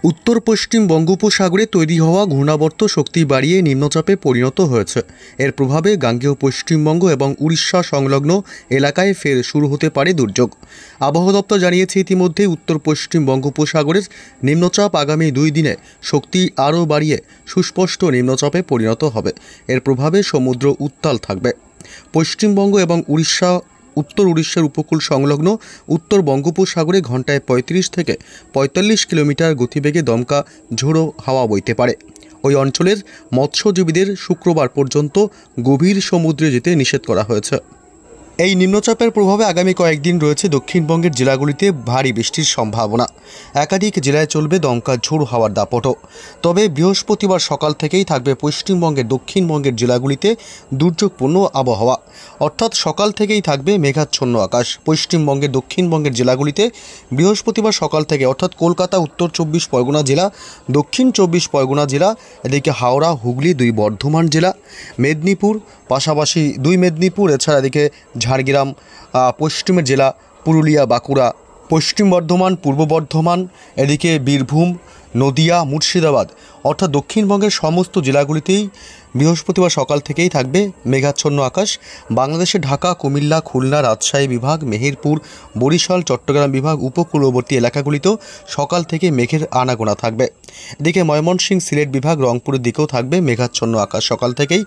উত্তর পশ্চিম বঙ্গোপসাগরে তৈরি হওয়া ঘূর্ণাবর্ত শক্তি বাড়িয়ে নিম্নচাপে পরিণত হয়েছে। এর প্রভাবে গাঙ্গেয় পশ্চিমবঙ্গ এবং উড়িষ্যা সংলগ্ন এলাকায় ফের শুরু হতে পারে দুর্যোগ। আবহাওয়া দপ্তর জানিয়েছে ইতিমধ্যেই উত্তর পশ্চিম বঙ্গোপসাগরের নিম্নচাপ আগামী 2 দিনে শক্তি আরও বাড়িয়ে সুস্পষ্ট নিম্নচাপে পরিণত হবে। এর প্রভাবে সমুদ্র উত্তাল থাকবে। পশ্চিমবঙ্গ এবং উত্তর উড়িষ্যার উপকূল সংলগ্ন উত্তর বঙ্গোপসাগরে ঘন্টায় 35 থেকে 45 কিলোমিটার গতিবেগে দমকা ঝোড়ো হাওয়া বইতে পারে। ওই অঞ্চলের মৎস্যজীবীদের শুক্রবার পর্যন্ত গভীর সমুদ্রে যেতে নিষেধ করা হয়েছে। এই নিম্নচাপের প্রভাবে আগামী কয়েকদিন রয়েছে দক্ষিণবঙ্গের জেলাগুলিতে ভারী বৃষ্টির সম্ভাবনা। একাধিক জেলায় চলবে দমকা ঝোড়ো হাওয়ার দাপটও। তবে বৃহস্পতিবার সকাল থেকেই থাকবে পশ্চিমবঙ্গের দক্ষিণবঙ্গের জেলাগুলিতে দুর্যোগপূর্ণ আবহাওয়া, অর্থাৎ সকাল থেকেই থাকবে মেঘাচ্ছন্ন আকাশ। পশ্চিমবঙ্গের দক্ষিণবঙ্গের জেলাগুলিতে বৃহস্পতিবার সকাল থেকে অর্থাৎ কলকাতা, উত্তর 24 পরগনা জেলা, দক্ষিণ 24 পরগনা জেলা, এদিকে হাওড়া, হুগলি, 2 বর্ধমান জেলা, মেদিনীপুর, পাশাপাশি 2 মেদিনীপুর, এছাড়া এদিকে ঝাড়গ্রাম, পশ্চিমের জেলা পুরুলিয়া, বাঁকুড়া, পশ্চিম বর্ধমান, পূর্ব বর্ধমান, এদিকে বীরভূম, নদিয়া, মুর্শিদাবাদ, অর্থাৎ দক্ষিণবঙ্গের সমস্ত জেলাগুলিতেই বৃহস্পতিবার সকাল থেকেই থাকবে মেঘাচ্ছন্ন আকাশ। বাংলাদেশে ঢাকা, কুমিল্লা, খুলনা, রাজশাহী বিভাগ, মেহেরপুর, বরিশাল, চট্টগ্রাম বিভাগ, উপকূলবর্তী এলাকাগুলিতেও সকাল থেকে মেঘের আনাগোনা থাকবে। এদিকে ময়মনসিংহ, সিলেট বিভাগ, রংপুরের দিকেও থাকবে মেঘাচ্ছন্ন আকাশ। সকাল থেকেই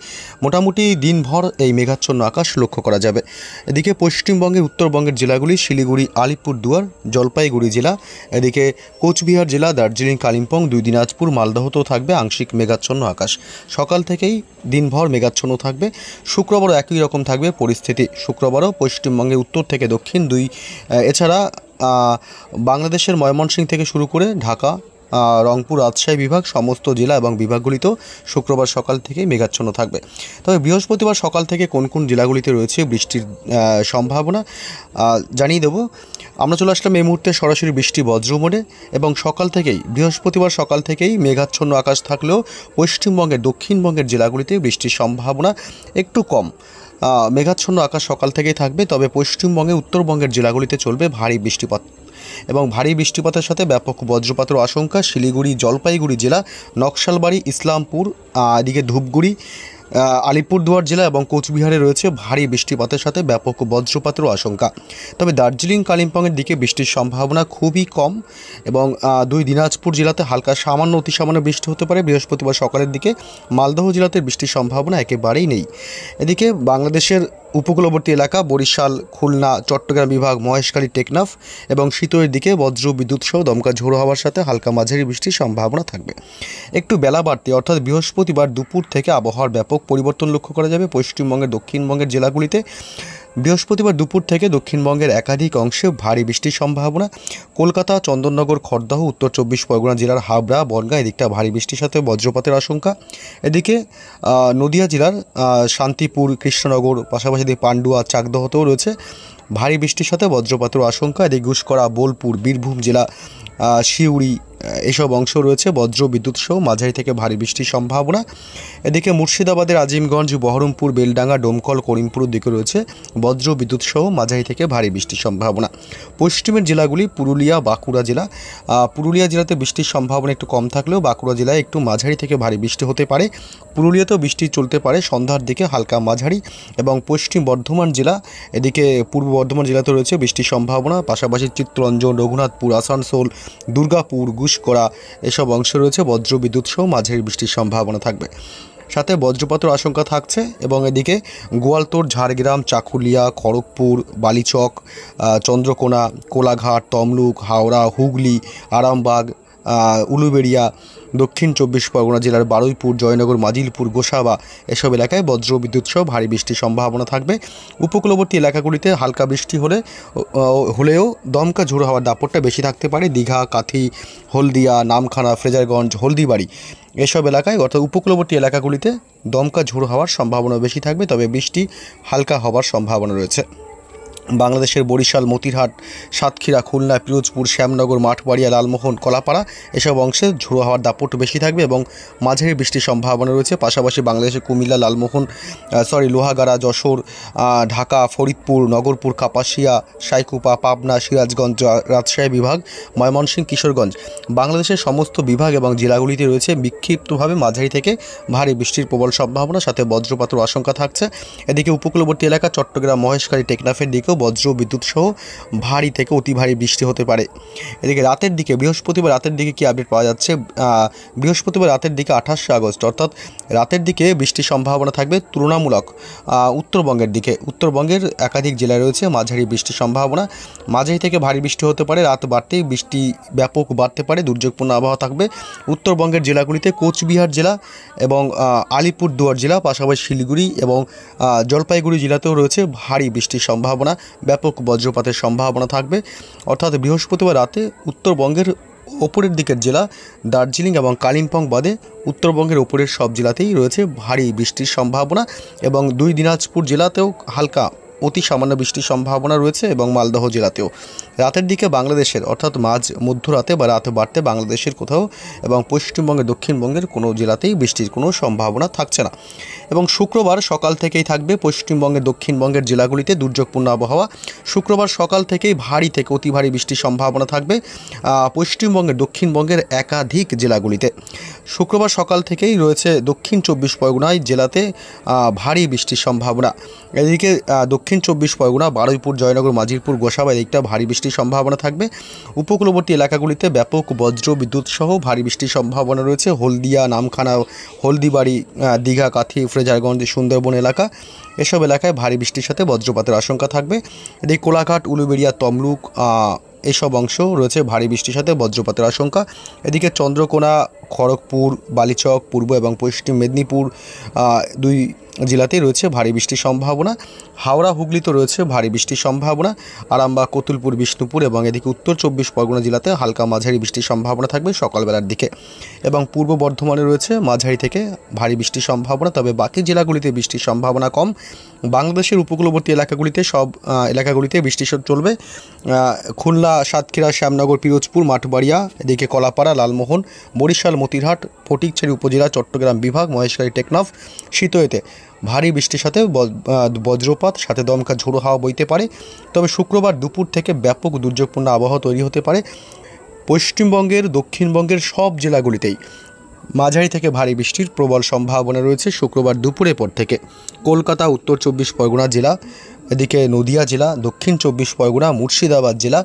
মোটামুটি দিনভর এই মেঘাচ্ছন্ন আকাশ লক্ষ্য করা যাবে। এদিকে পশ্চিমবঙ্গের উত্তরবঙ্গের জেলাগুলি শিলিগুড়ি, আলিপুরদুয়ার, জলপাইগুড়ি জেলা, এদিকে কোচবিহার জেলা, দার্জিলিং, কালিম্পং, 2 দিনাজপুর, মালদহতেও থাকবে আংশিক মেঘাচ্ছন্ন আকাশ। সকাল থেকেই দিনভর মেঘাচ্ছন্ন থাকবে। শুক্রবারও একই রকম থাকবে পরিস্থিতি। শুক্রবারও পশ্চিমবঙ্গের উত্তর থেকে দক্ষিণ এছাড়া বাংলাদেশের ময়মনসিংহ থেকে শুরু করে ঢাকা, রংপুর, রাজশাহী বিভাগ, সমস্ত জেলা এবং বিভাগগুলিতেও শুক্রবার সকাল থেকে মেঘাচ্ছন্ন থাকবে। তবে বৃহস্পতিবার সকাল থেকে কোন কোন জেলাগুলিতে রয়েছে বৃষ্টির সম্ভাবনা জানিয়ে দেবো। আমরা চলে আসলাম এই মুহূর্তে সরাসরি বৃষ্টি বজ্র মোডে, এবং সকাল থেকেই বৃহস্পতিবার সকাল থেকেই মেঘাচ্ছন্ন আকাশ থাকলেও পশ্চিমবঙ্গের দক্ষিণবঙ্গের জেলাগুলিতে বৃষ্টির সম্ভাবনা একটু কম। মেঘাচ্ছন্ন আকাশ সকাল থেকেই থাকবে। তবে পশ্চিমবঙ্গে উত্তরবঙ্গের জেলাগুলিতে চলবে ভারী বৃষ্টিপাত, এবং ভারী বৃষ্টিপাতের সাথে ব্যাপক বজ্রপাতের আশঙ্কা। শিলিগুড়ি, জলপাইগুড়ি জেলা, নকশালবাড়ি, ইসলামপুর, এদিকে ধূপগুড়ি, আলিপুরদুয়ার জেলা এবং কোচবিহারে রয়েছে ভারী বৃষ্টিপাতের সাথে ব্যাপক বজ্রপাতেরও আশঙ্কা। তবে দার্জিলিং, কালিম্পংয়ের দিকে বৃষ্টির সম্ভাবনা খুবই কম, এবং 2 দিনাজপুর জেলাতে হালকা সামান্য অতি সামান্য বৃষ্টি হতে পারে বৃহস্পতিবার সকালের দিকে। মালদহ জেলাতে বৃষ্টির সম্ভাবনা একেবারেই নেই। এদিকে বাংলাদেশের উপকূলবর্তী এলাকা বরিশাল, খুলনা, চট্টগ্রাম বিভাগ, মহেশখালী, টেকনাফ এবং শীতের দিকে বজ্র বিদ্যুৎ সহ দমকা ঝোড়ো হওয়ার সাথে হালকা মাঝারি বৃষ্টির সম্ভাবনা থাকবে। একটু বেলা বাড়তে অর্থাৎ বৃহস্পতিবার দুপুর থেকে আবহাওয়ার ব্যাপক পরিবর্তন লক্ষ্য করা যাবে পশ্চিমবঙ্গের দক্ষিণবঙ্গের জেলাগুলিতে। বৃহস্পতিবার দুপুর থেকে দক্ষিণবঙ্গের একাধিক অংশে ভারী বৃষ্টির সম্ভাবনা। কলকাতা, চন্দননগর, খড়দহ, উত্তর 24 পরগনা জেলার হাবড়া, বনগাঁ, এদিকটা ভারী বৃষ্টির সাথে বজ্রপাতের আশঙ্কা। এদিকে নদিয়া জেলার শান্তিপুর, কৃষ্ণনগর, পাশাপাশি পান্ডুয়া, চাকদহতেও রয়েছে ভারী বৃষ্টির সাথে বজ্রপাতের আশঙ্কা। এদিকে ঘুষকরা, বোলপুর, বীরভূম জেলা, সিউড়ি, এসব অংশ রয়েছে বজ্র বিদ্যুৎ সহ মাঝারি থেকে ভারী বৃষ্টির সম্ভাবনা। এদিকে মুর্শিদাবাদের আজিমগঞ্জ, বহরমপুর, বেলডাঙ্গা, ডোমকল, করিমপুরের দিকে রয়েছে বজ্র বিদ্যুৎ সহ মাঝারি থেকে ভারী বৃষ্টির সম্ভাবনা। পশ্চিমের জেলাগুলি পুরুলিয়া, বাঁকুড়া জেলা। পুরুলিয়া জেলাতে বৃষ্টির সম্ভাবনা একটু কম থাকলেও বাঁকুড়া জেলায় একটু মাঝারি থেকে ভারী বৃষ্টি হতে পারে। পুরুলিয়াতেও বৃষ্টি চলতে পারে সন্ধ্যার দিকে হালকা মাঝারি, এবং পশ্চিম বর্ধমান জেলা, এদিকে পূর্ব বর্ধমান জেলাতে রয়েছে বৃষ্টির সম্ভাবনা। পাশাপাশি চিত্তরঞ্জন, রঘুনাথপুর, আসানসোল, দুর্গাপুর, ঘুষকরা, এসব অংশ রয়েছে বজ্র বিদ্যুৎ সহ মাঝারি বৃষ্টির সম্ভাবনা থাকবে, সাথে বজ্রপাতের আশঙ্কা থাকছে। এবং এদিকে গোয়ালতোড়, ঝাড়গ্রাম, চাকুলিয়া, খড়গপুর, বালিচক, চন্দ্রকোনা, কোলাঘাট, তমলুক, হাওড়া, হুগলি, আরামবাগ, উলুবেড়িয়া, দক্ষিণ 24 পরগনা জেলার বারুইপুর, জয়নগর, মাজিলপুর, গোসাবা, এসব এলাকায় বজ্র বিদ্যুৎ সহ ভারী বৃষ্টির সম্ভাবনা থাকবে। উপকূলবর্তী এলাকাগুলিতে হালকা বৃষ্টি হলেও দমকা ঝোড়ো হওয়ার দাপটটা বেশি থাকতে পারে। দীঘা, কাথি, হলদিয়া, নামখানা, ফ্রেজারগঞ্জ, হলদিবাড়ি, এসব এলাকায় অর্থাৎ উপকূলবর্তী এলাকাগুলিতে দমকা ঝোড়ো হওয়ার সম্ভাবনা বেশি থাকবে। তবে বৃষ্টি হালকা হওয়ার সম্ভাবনা রয়েছে। বাংলাদেশের বরিশাল, মতিরহাট, সাতক্ষীরা, খুলনা, পিরোজপুর, শ্যামনগর, মাঠবাড়িয়া, লালমোহন, কলাপাড়া এসব অংশে ঝোড়ো হাওয়ার দাপট বেশি থাকবে এবং মাঝারি বৃষ্টির সম্ভাবনা রয়েছে। পাশাপাশি বাংলাদেশের কুমিল্লা, লালমোহন, লোহাগাড়া, যশোর, ঢাকা, ফরিদপুর, নগরপুর, কাপাসিয়া, সাইকুপা, পাবনা, সিরাজগঞ্জ, রাজশাহী বিভাগ, ময়মনসিংহ, কিশোরগঞ্জ বাংলাদেশের সমস্ত বিভাগ এবং জেলাগুলিতে রয়েছে বিক্ষিপ্তভাবে মাঝারি থেকে ভারী বৃষ্টির প্রবল সম্ভাবনা, সাথে বজ্রপাতের আশঙ্কা থাকছে। এদিকে উপকূলবর্তী এলাকা চট্টগ্রাম, মহেশখালী, টেকনাফের দিকেও বজ্র বিদ্যুৎ সহ ভারী থেকে অতি ভারী বৃষ্টি হতে পারে। এদিকে রাতের দিকে বৃহস্পতিবার রাতের দিকে কি আপডেট পাওয়া যাচ্ছে? বৃহস্পতিবার রাতের দিকে 28শে আগস্ট অর্থাৎ রাতের দিকে বৃষ্টির সম্ভাবনা থাকবে তুলনামূলক উত্তরবঙ্গের দিকে। উত্তরবঙ্গের একাধিক জেলায় রয়েছে মাঝারি বৃষ্টির সম্ভাবনা, মাঝারি থেকে ভারী বৃষ্টি হতে পারে। রাত বাড়তেই বৃষ্টি ব্যাপক বাড়তে পারে, দুর্যোগপূর্ণ আবহাওয়া থাকবে। উত্তরবঙ্গের জেলাগুলিতে কোচবিহার জেলা এবং আলিপুরদুয়ার জেলা, পাশাপাশি শিলিগুড়ি এবং জলপাইগুড়ি জেলাতেও রয়েছে ভারী বৃষ্টির সম্ভাবনা, ব্যাপক বজ্রপাতের সম্ভাবনা থাকবে। অর্থাৎ বৃহস্পতিবার রাতে উত্তরবঙ্গের ওপরের দিকের জেলা দার্জিলিং এবং কালিম্পং বাদে উত্তরবঙ্গের ওপরের সব জেলাতেই রয়েছে ভারী বৃষ্টির সম্ভাবনা এবং দুই দিনাজপুর জেলাতেও হালকা অতি সামান্য বৃষ্টির সম্ভাবনা রয়েছে এবং মালদহ জেলাতেও। রাতের দিকে বাংলাদেশের অর্থাৎ মধ্যরাতে বা রাতে বাড়তে বাংলাদেশের কোথাও এবং পশ্চিমবঙ্গের দক্ষিণবঙ্গের কোনো জেলাতেই বৃষ্টির কোনো সম্ভাবনা থাকছে না। এবং শুক্রবার সকাল থেকেই থাকবে পশ্চিমবঙ্গের দক্ষিণবঙ্গের জেলাগুলিতে দুর্যোগপূর্ণ আবহাওয়া। শুক্রবার সকাল থেকেই ভারী থেকে অতি ভারী বৃষ্টির সম্ভাবনা থাকবে পশ্চিমবঙ্গের দক্ষিণবঙ্গের একাধিক জেলাগুলিতে। শুক্রবার সকাল থেকেই রয়েছে দক্ষিণ 24 পরগনায় জেলাতে ভারী বৃষ্টির সম্ভাবনা। এদিকে দক্ষিণ 24 পরগনা, বারুইপুর, জয়নগর, মাজিরপুর, গোসাবা এদিকটা ভারী বৃষ্টির সম্ভাবনা থাকবে। উপকূলবর্তী এলাকাগুলিতে ব্যাপক বজ্র বিদ্যুৎ সহ ভারী বৃষ্টির সম্ভাবনা রয়েছে। হলদিয়া, নামখানা, হলদিবাড়ি, দীঘা, কাথি, ফ্রেজারগঞ্জ, সুন্দরবন এলাকা এসব এলাকায় ভারী বৃষ্টির সাথে বজ্রপাতের আশঙ্কা থাকবে। এদিকে কোলাঘাট, উলুবেড়িয়া, তমলুক এসব অংশ রয়েছে ভারী বৃষ্টির সাথে বজ্রপাতের আশঙ্কা। এদিকে চন্দ্রকোনা, খড়গপুর, বালিচক, পূর্ব এবং পশ্চিম মেদিনীপুর দুই জেলাতেই রয়েছে ভারী বৃষ্টির সম্ভাবনা। হাওড়া, হুগলিতে রয়েছে ভারী বৃষ্টির সম্ভাবনা। আরামবাগ, কতুলপুর, বিষ্ণুপুর এবং এদিকে উত্তর 24 পরগনা জেলাতে হালকা মাঝারি বৃষ্টির সম্ভাবনা থাকবে সকালবেলার দিকে। এবং পূর্ব বর্ধমানে রয়েছে মাঝারি থেকে ভারী বৃষ্টির সম্ভাবনা, তবে বাকি জেলাগুলিতে বৃষ্টির সম্ভাবনা কম। বাংলাদেশের উপকূলবর্তী এলাকাগুলিতে সব এলাকাগুলিতে বৃষ্টি চলবে। খুলনা, সাতক্ষীরা, শ্যামনগর, পিরোজপুর, মাঠবাড়িয়া, এদিকে কলাপাড়া, লালমোহন, বরিশাল, মতিরহাট, ফটিকছড়ি উপজেলা, চট্টগ্রাম বিভাগ, মহেশখালী, টেকনাফ, শীতইতে ভারী বৃষ্টির সাথে বজ্রপাত সাথে দমকা ঝোড়ো হাওয়া বইতে পারে। তবে শুক্রবার দুপুর থেকে ব্যাপক দুর্যোগপূর্ণ আবহাওয়া তৈরি হতে পারে পশ্চিমবঙ্গের দক্ষিণবঙ্গের সব জেলাগুলিতেই। মাঝারি থেকে ভারী বৃষ্টির প্রবল সম্ভাবনা রয়েছে শুক্রবার দুপুরের পর থেকে। কলকাতা, উত্তর 24 পরগনা জেলা, এদিকে নদিয়া জেলা, দক্ষিণ 24 পরগনা, মুর্শিদাবাদ জেলা,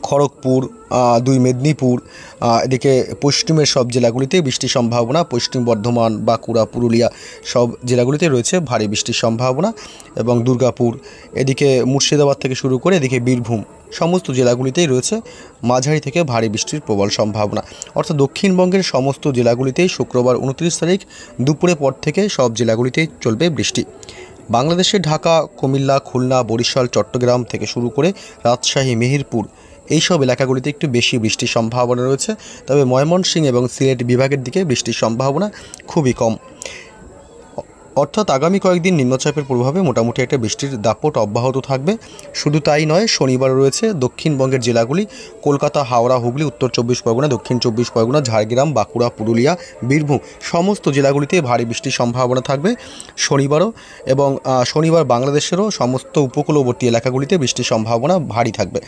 খড়গপুর, দুই মেদিনীপুর, এদিকে পশ্চিমের সব জেলাগুলিতে বৃষ্টির সম্ভাবনা। পশ্চিম বর্ধমান, বাঁকুড়া, পুরুলিয়া সব জেলাগুলিতে রয়েছে ভারী বৃষ্টির সম্ভাবনা এবং দুর্গাপুর, এদিকে মুর্শিদাবাদ থেকে শুরু করে এদিকে বীরভূম সমস্ত জেলাগুলিতেই রয়েছে মাঝারি থেকে ভারী বৃষ্টির প্রবল সম্ভাবনা। অর্থাৎ দক্ষিণবঙ্গের সমস্ত জেলাগুলিতেই শুক্রবার 29 তারিখ দুপুরের পর থেকে সব জেলাগুলিতেই চলবে বৃষ্টি। বাংলাদেশের ঢাকা, কুমিল্লা, খুলনা, বরিশাল, চট্টগ্রাম থেকে শুরু করে রাজশাহী, মেহেরপুর এইসব এলাকাগুলিতে একটু বেশি বৃষ্টির সম্ভাবনা রয়েছে। তবে ময়মনসিংহ এবং সিলেট বিভাগের দিকে বৃষ্টির সম্ভাবনা খুবই কম। অর্থাৎ আগামী কয়েকদিন নিম্নচাপের প্রভাবে মোটামুটি একটা বৃষ্টির দাপট অব্যাহত থাকবে। শুধু তাই নয়, শনিবার রয়েছে দক্ষিণবঙ্গের জেলাগুলি কলকাতা, হাওড়া, হুগলি, উত্তর 24 পরগনা, দক্ষিণ 24 পরগনা, ঝাড়গ্রাম, বাঁকুড়া, পুরুলিয়া, বীরভূম সমস্ত জেলাগুলিতে ভারী বৃষ্টির সম্ভাবনা থাকবে শনিবারও। এবং শনিবার বাংলাদেশেরও সমস্ত উপকূলবর্তী এলাকাগুলিতে বৃষ্টির সম্ভাবনা ভারী থাকবে।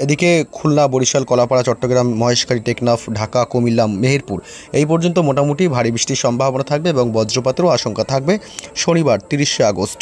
এদিকে খুলনা, বরিশাল, কলাপাড়া, চট্টগ্রাম, মহেশখালী, টেকনাফ, ঢাকা, কুমিল্লা, মেহেরপুর এই পর্যন্ত মোটামুটি ভারী বৃষ্টির সম্ভাবনা থাকবে এবং বজ্রপাতেরও আশঙ্কা থাকবে শনিবার 30শে আগস্ট।